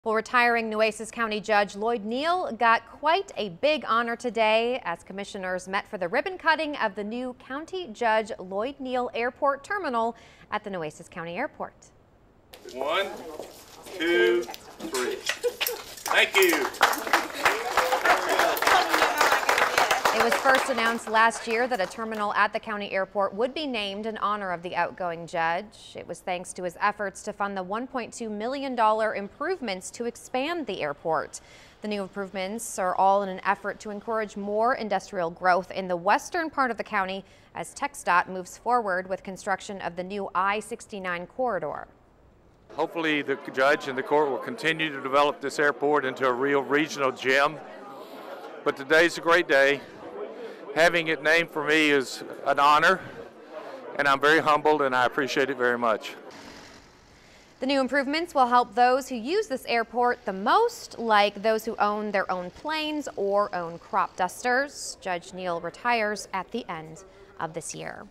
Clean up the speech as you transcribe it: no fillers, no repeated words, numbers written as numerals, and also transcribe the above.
Well, retiring Nueces County Judge Loyd Neal got quite a big honor today as commissioners met for the ribbon cutting of the new County Judge Loyd Neal Airport Terminal at the Nueces County Airport. 1, 2, 3. Thank you. It was first announced last year that a terminal at the county airport would be named in honor of the outgoing judge. It was thanks to his efforts to fund the $1.2 million improvements to expand the airport. The new improvements are all in an effort to encourage more industrial growth in the western part of the county as TxDOT moves forward with construction of the new I-69 corridor. Hopefully the judge and the court will continue to develop this airport into a real regional gem. But today's a great day. Having it named for me is an honor, and I'm very humbled and I appreciate it very much. The new improvements will help those who use this airport the most, like those who own their own planes or own crop dusters. Judge Neal retires at the end of this year.